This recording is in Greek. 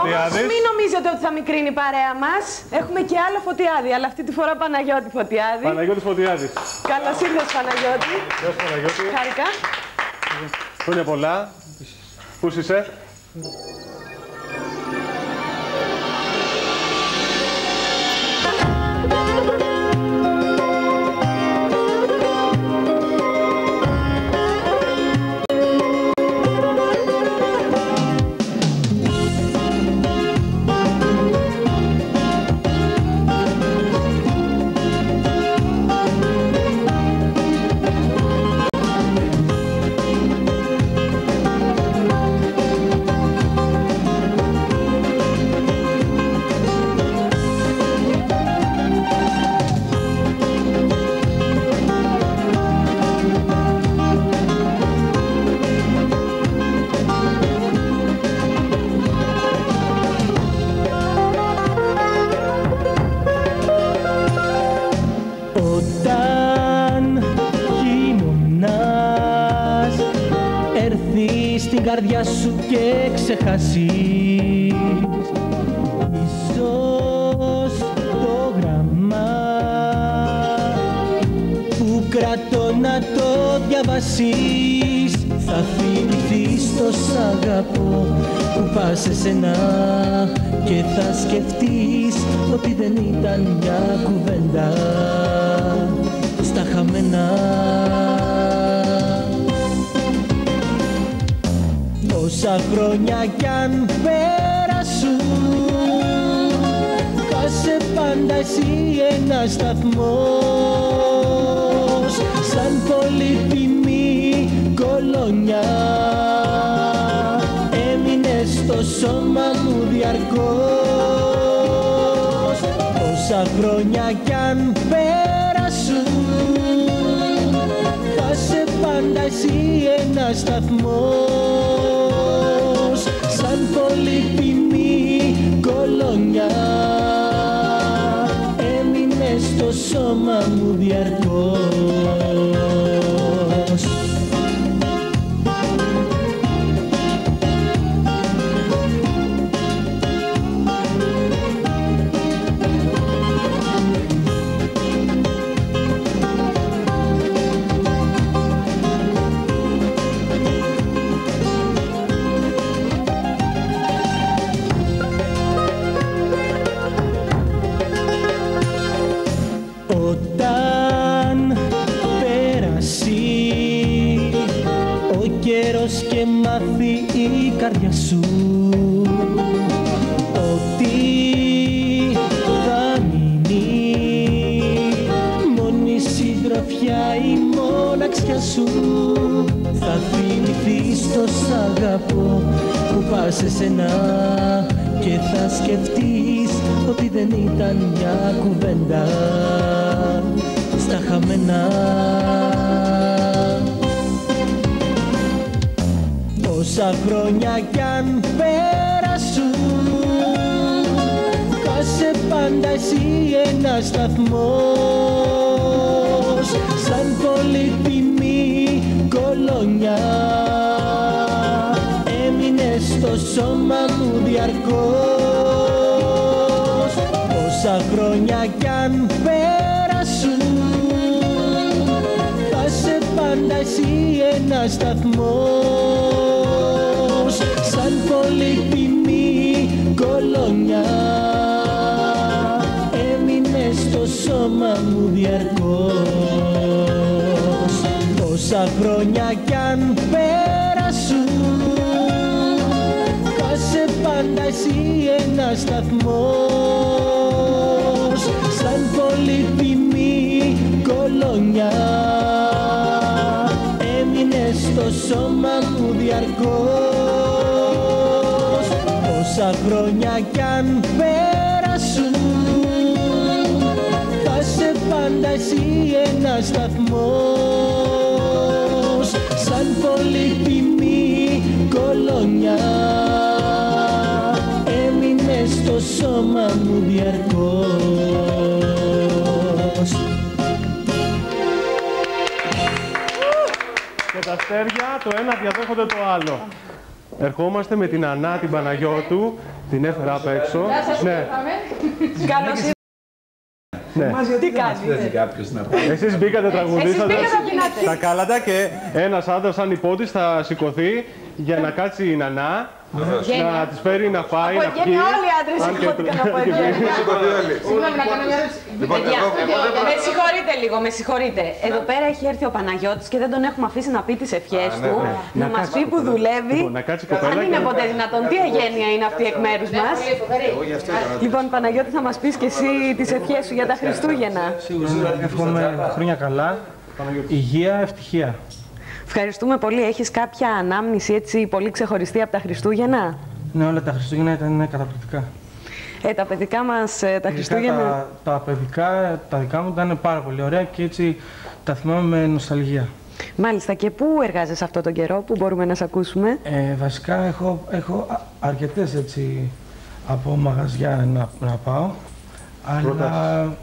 Φωτιάδης. Μην νομίζετε ότι θα μικρύνει η παρέα μας. Έχουμε και άλλο Φωτιάδη, αλλά αυτή τη φορά Παναγιώτη Φωτιάδη. Παναγιώτης Φωτιάδης. Καλώς ήρθες, Παναγιώτη. Γεια σου, Παναγιώτη. Χάρηκα. Χρόνια πολλά. Πού είσαι? Καρδιά σου και ξεχάσεις ίσως το γράμμα που κρατώ να το διαβάσεις. Θα θυμηθείς το σ' αγαπώ που πας σε σένα και θα σκεφτείς ότι δεν ήταν μια κουβέντα στα χαμένα. Όσα χρόνια κι αν πέρασουν θα σε πάντα εσύ ένας σταθμός, σαν πολύτιμη κολόνια έμεινες στο σώμα μου διαρκώς. Όσα χρόνια κι αν πέρασουν θα σε πάντα εσύ ένας σταθμός, σαν πολύτιμη κολόνια έμεινε στο σώμα μου διαρκώς. Και μάθει η καρδιά σου ότι θα μείνει μόνη συντροφιά η μοναξιά σου. Θα θυμηθείς το σ' αγαπώ που πας σε σένα και θα σκεφτείς ότι δεν ήταν μια κουβέντα στα χαμένα. Όσα χρόνια κι αν πέρασουν θα σε πάντα εσύ ένας σταθμός, σαν πολύτιμη κολόνια έμεινες στο σώμα μου διαρκώς. Όσα χρόνια κι αν πέρασουν θα σε πάντα εσύ ένας σταθμός, σαν πολύτιμη κολόνια έμεινε στο σώμα μου διαρκώς. Όσα χρόνια κι αν πέρασουν θα σε πάντα εσύ ένας σταθμός, σαν πολύτιμη κολόνια έμεινε στο σώμα μου διαρκώς. Όσα χρόνια κι αν πέρασουν θα σε πάντα εσύ ένας σταθμός, σαν πολύτιμη κολόνια έμεινε στο σώμα μου διαρκώς. Και τα αστέρια το ένα διαδέχονται το άλλο. Ερχόμαστε με την Ανά την Παναγιώτου Την έφερα απ' έξω. Ναι. Καλώς ήρθατε. Ναι. Τι κάνει. Εσείς μπήκατε, τραγουδίσατε, μπήκατε από την αρχή. τα κάλατα και ένας άντρας σαν υπότης θα σηκωθεί για να κάτσει η νανά, να της φέρει να φάει, να πιει. Όλοι οι άντρες σηκώθηκαν από εδώ. Συγγνώμη, να κάνω μια ερώτηση. Παιδιά, με συγχωρείτε λίγο, με συγχωρείτε. Εδώ πέρα έχει έρθει ο Παναγιώτης και δεν τον έχουμε αφήσει να πει τις ευχές του, να μας πει που δουλεύει. Αν είναι ποτέ δυνατόν, τι αγένεια είναι αυτή εκ μέρους μας. Λοιπόν, Παναγιώτη, θα μας πεις και εσύ τις ευχές σου για τα Χριστούγεννα. Σίγουρα, εύχομαι χρόνια καλά, υγεία, ευτυχία. Ευχαριστούμε πολύ. Έχεις κάποια ανάμνηση έτσι πολύ ξεχωριστή από τα Χριστούγεννα? Ναι, όλα τα Χριστούγεννα ήταν καταπληκτικά. Τα παιδικά μας τα Χριστούγεννα. Τα παιδικά, τα δικά μου ήταν πάρα πολύ ωραία και έτσι τα θυμάμαι με νοσταλγία. Μάλιστα. Και πού εργάζεσαι αυτόν τον καιρό, πού μπορούμε να σε ακούσουμε? Βασικά έχω αρκετές έτσι από μαγαζιά να πάω, αλλά